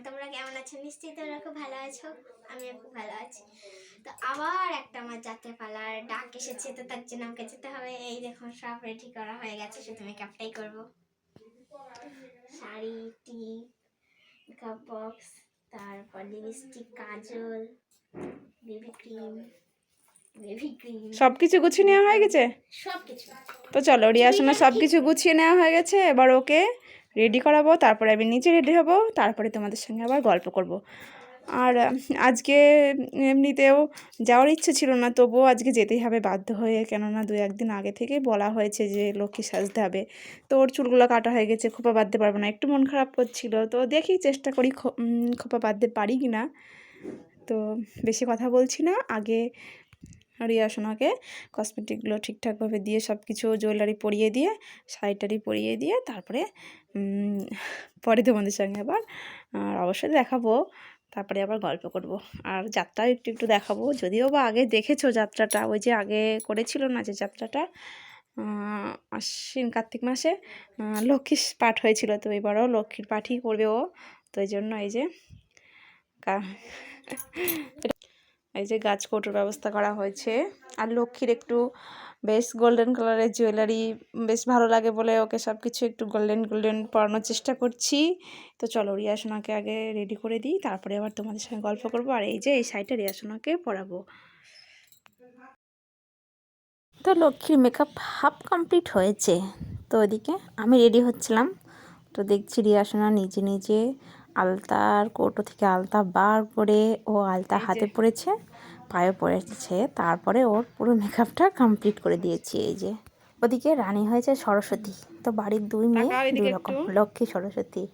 তোমরা কেমন আছো? নিশ্চয়ই তোমরা খুব ভালো আছো, আমিও খুব ভালো আছি। তো আবার একটা আমার যাত্রা পালার ডাক এসেছে, তো তার জন্য আমাকে যেতে হবে। এই দেখো সব রেডি করা হয়ে গেছে, শুধু মেকআপটাই করবো। শাড়ি, টিপ, মেকআপ বক্স, তারপর লিপস্টিক, কাজল, বেবি ক্রিম, সবকিছু গুছিয়ে নেওয়া হয়ে গেছে। সবকিছু তো চলো, রিয়ার সঙ্গে সবকিছু গুছিয়ে নেওয়া হয়ে গেছে। এবার ওকে রেডি করাবো, তারপরে আমি নিজে রেডি হব, তারপরে তোমাদের সঙ্গে আবার গল্প করব। আর আজকে এমনিতেও যাওয়ার ইচ্ছে ছিল না, তবুও আজকে যেতেই হবে বাধ্য হয়ে, কেননা 2-1 দিন আগে থেকে বলা হয়েছে যে লক্ষ্মী সাজতে হবে। তো ওর চুলগুলো কাটা হয়ে গেছে, খোপা বাঁধতে পারবো না, একটু মন খারাপ করছিল। তো দেখি চেষ্টা করি খোপা বাঁধতে পারি কি না। তো বেশি কথা বলছি না, আগে রিয়া সোনাকে কসমেটিকগুলো ঠিকঠাকভাবে দিয়ে সব কিছু জুয়েলারি পরিয়ে দিয়ে, শাড়িটারি পরিয়ে দিয়ে, তারপরে পরে তোমাদের সঙ্গে আবার অবশ্যই দেখাবো, তারপরে আবার গল্প করব। আর যাত্রা একটু একটু দেখাবো, যদিও বা আগে দেখেছো যাত্রাটা, ওই যে আগে করেছিল না যে যাত্রাটা আশ্বিন কার্তিক মাসে লক্ষ্মীর পাঠ হয়েছিল, তো এবারও লক্ষ্মীর পাঠই করবে ও। তো এই জন্য এই যে গাছ কৌটোর ব্যবস্থা করা হয়েছে। আর লক্ষ্মীর একটু বেশ গোল্ডেন কালারের জুয়েলারি বেশ ভালো লাগে বলে ওকে সব কিছু একটু গোল্ডেন গোল্ডেন পরানোর চেষ্টা করছি। তো চলো রিয়া সোনাকে আগে রেডি করে দিই, তারপরে আবার তোমাদের সঙ্গে গল্প করবো। আর এই যে এই শাড়িটা রিয়া সোনাকে পরাবো। তো লক্ষ্মীর মেকআপ হাফ কমপ্লিট হয়েছে। তো ওইদিকে আমি রেডি হচ্ছিলাম, তো দেখছি রিয়া সোনা নিজে নিজে আলতার কৌটো থেকে আলতা বার করে ও আলতা হাতে পড়েছে, পায়ে পড়েছে, তারপরে ওর পুরো মেকআপটা কমপ্লিট করে দিয়েছি। এই যে ওদিকে রানী হয়েছে সরস্বতী। তো বাড়ির 2 মেয়ে 2 রকম, লক্ষ্মী সরস্বতী,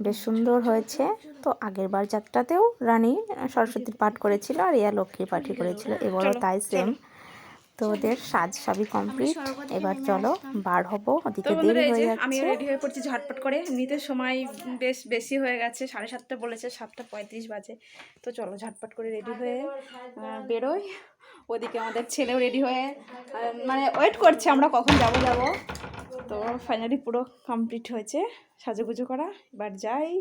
বেশ সুন্দর হয়েছে। তো আগের বার যাত্রাতেও রানী সরস্বতীর পাঠ করেছিল আর ইয়া লক্ষ্মীর পাঠই করেছিল, এবারও তাই সেম। তো ওদের সাজ সবই কমপ্লিট, এবার চলো বার হবো, ওদিকে দেরি হয়ে যাচ্ছে। আমিও রেডি হয়ে পড়ছি ঝটপট করে, এমনিতে সময় বেশ বেশি হয়ে গেছে, 7:30 বলেছে, 7:35 বাজে। তো চলো ঝটপট করে রেডি হয়ে বেরোই। ওদিকে আমাদের ছেলেও রেডি হয়ে মানে ওয়েট করছে আমরা কখন যাব। তো ফাইনালি পুরো কমপ্লিট হয়েছে সাজুগুজু করা, এবার যাই।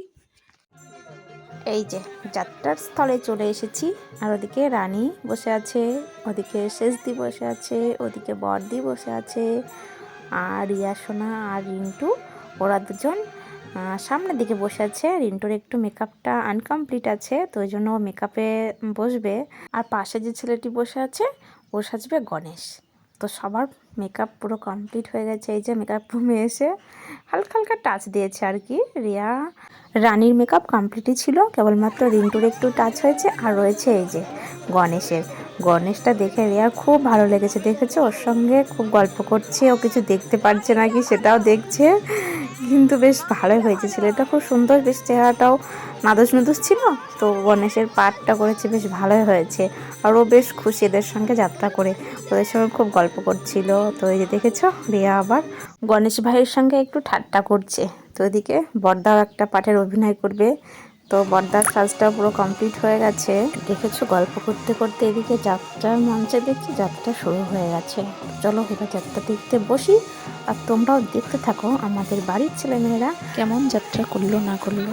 এই যে যাত্রার স্থলে চলে এসেছি, আর ওদিকে রানী বসে আছে, ওদিকে শেষদি বসে আছে, ওদিকে বড়দি বসে আছে, আর রিয়া সোনা আর রিন্টু ওরা দুজন সামনের দিকে বসে আছে। রিন্টুর একটু মেকআপটা আনকমপ্লিট আছে, তো ওই জন্য ও মেকআপে বসবে। আর পাশে যে ছেলেটি বসে আছে ও সাজবে গণেশ। তো সবার মেকআপ পুরো কমপ্লিট হয়ে গেছে। এই যে মেকআপ রুমে এসে হালকা হালকা টাচ দিয়েছে আর কি। রিয়া রানীর মেকআপ কমপ্লিটই ছিল, কেবলমাত্র রিন্টুর একটু টাচ হয়েছে। আর রয়েছে এই যে গণেশটা দেখে রিয়ার খুব ভালো লেগেছে। দেখেছে ওর সঙ্গে খুব গল্প করছে, ও কিছু দেখতে পারছে নাকি সেটাও দেখছে, কিন্তু বেশ ভালোই হয়েছে। ছেলেটা খুব সুন্দর, বেশ চেহারাটাও নাদুস নুদুস ছিল। তো গণেশের পাঠটা করেছে, বেশ ভালোই হয়েছে। আর ও বেশ খুশি এদের সঙ্গে যাত্রা করে, ওদের সঙ্গে খুব গল্প করছিল। তো এই যে দেখেছো রিয়া আবার গণেশ ভাইয়ের সঙ্গে একটু ঠাট্টা করছে। তো এদিকে বড়দাও একটা পাঠের অভিনয় করবে, তো বড়দার কাজটা পুরো কমপ্লিট হয়ে গেছে। দেখেছো গল্প করতে করতে এদিকে যাত্রার মঞ্চে দেখছি যাত্রা শুরু হয়ে গেছে। চলো এবার যাত্রা দেখতে বসি, আর তোমরাও দেখতে থাকো আমাদের বাড়ির ছেলেমেয়েরা কেমন যাত্রা করলো না করলো।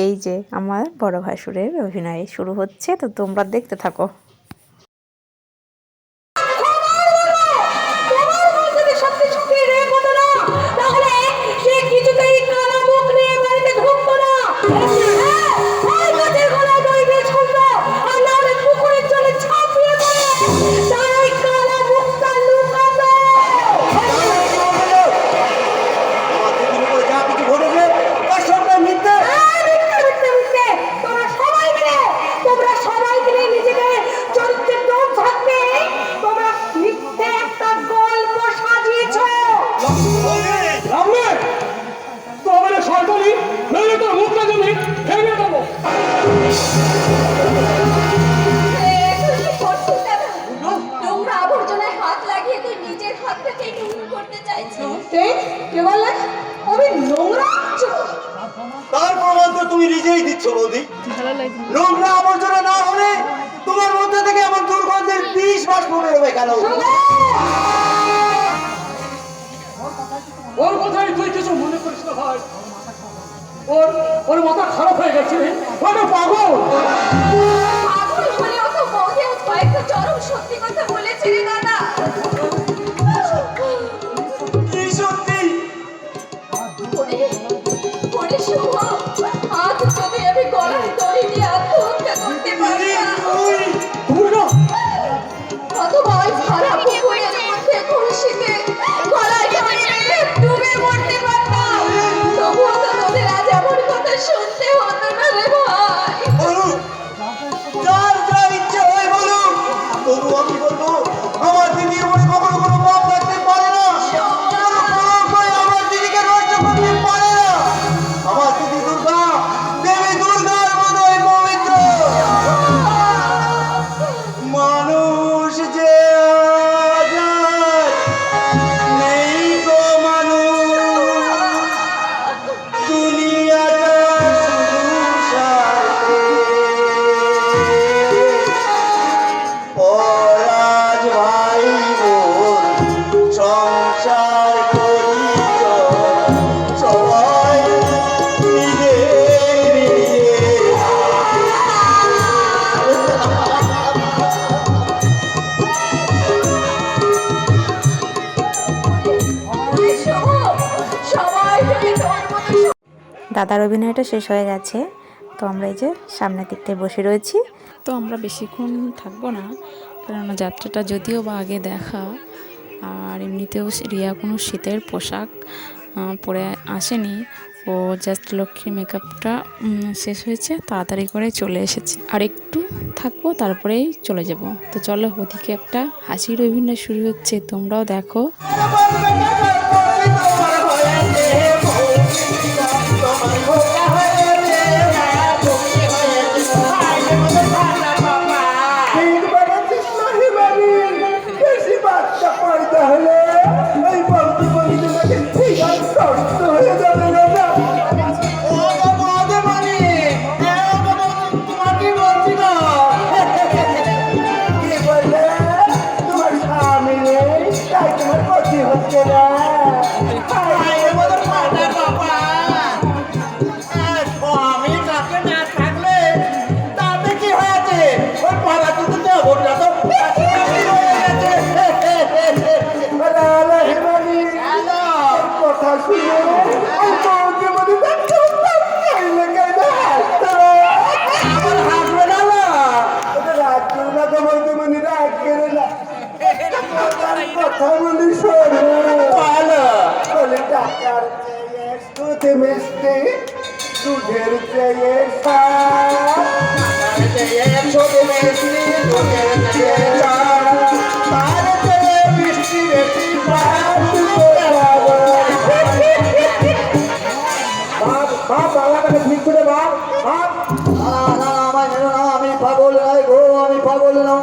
এই যে আমার বড় ভাসুরের অভিনয় শুরু হচ্ছে, তো তোমরা দেখতে থাকো। গেল। ওর কথাই তুই কিছু মনে করিস না ভাই, ওর ওর মাথা খারাপ হয়ে গেছে, ওটা পাগল। পাগল হলেও তো বউকে কয়েকটা চরম সত্যি কথা বলেছে রে দাদা। কি সত্যি? ওরে ওরে শুভ, আজ যদি আমি গলায় দড়ি দিয়ে আত্মহত্যা করতে পারতাম, দুর্গা, অথবা ওই খারাপ পুকুরের মধ্যে কলসিতে গলায় দড়ি বেঁধে ডুবে মরতে পারতাম, তবুও তো তোদের আজ এমন কথা শুনতে হতো না রে ভাই। বলুন, যার যা ইচ্ছে হয় বলুন, তবু আমি বলবো আমার দিদির মনে কখনো কোনো পাপ থাকতে পারে না, কোনো কলঙ্কই আমার দিদিকে নষ্ট করতে পারে না। আমার দিদি দুর্গা, দেবী দুর্গার মতোই পবিত্র। মানুষ যে আজ নেই গো মানুষ, দুনিয়াটা শুধু স্বার্থে। পরাজ ভাই বোন সংসার করি চল, সবাই নিজে নিজে। ওরে শুভ, সবাই যদি তোর মতো দাদার অভিনয়টা শেষ হয়ে গেছে, তো আমরা এই যে সামনের দিকটায় বসে রয়েছি। তো আমরা বেশিক্ষণ থাকবো না, কেননা যাত্রাটা যদিও বা আগে দেখা, আর এমনিতেও রিয়া কোনো শীতের পোশাক পরে আসেনি, ও জাস্ট লক্ষ্মী মেকআপটা শেষ হয়েছে, তাড়াতাড়ি করে চলে এসেছে। আর একটু থাকবো তারপরেই চলে যাব। তো চলো, ওদিকে একটা হাসির অভিনয় শুরু হচ্ছে, তোমরাও দেখো। মিষ্টি দুধের চেয়ে তার চেয়ে মিষ্টি দুধের চেয়ে তার চেয়ে মিষ্টি বেশি আমি পাগল নাই গো, আমি পাগল না।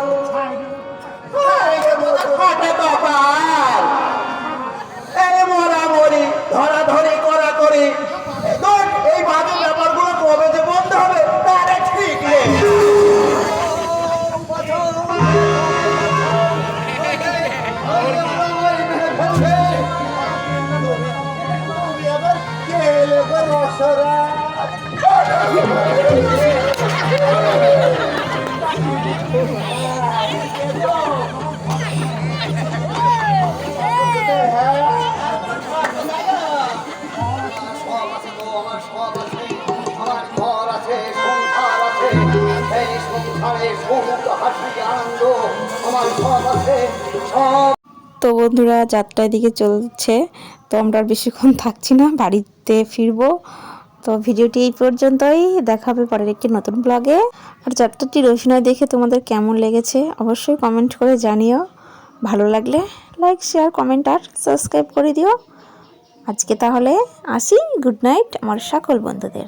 মরামরি ধরাধরি করা করি, এই বাজে ব্যাপারগুলো কবে যে বন্ধ হবে তার ঠিক নেই। তো বন্ধুরা, যাত্রার দিকে চলছে, তো আমরা আর বেশিক্ষণ থাকছি না, বাড়িতে ফিরবো। তো ভিডিওটি এই পর্যন্তই, দেখা হবে পরের একটি নতুন ব্লগে। আর যাত্রাটির অভিনয় দেখে তোমাদের কেমন লেগেছে অবশ্যই কমেন্ট করে জানিও। ভালো লাগলে লাইক, শেয়ার, কমেন্ট আর সাবস্ক্রাইব করে দিও। আজকে তাহলে আসি, গুড নাইট আমার সকল বন্ধুদের।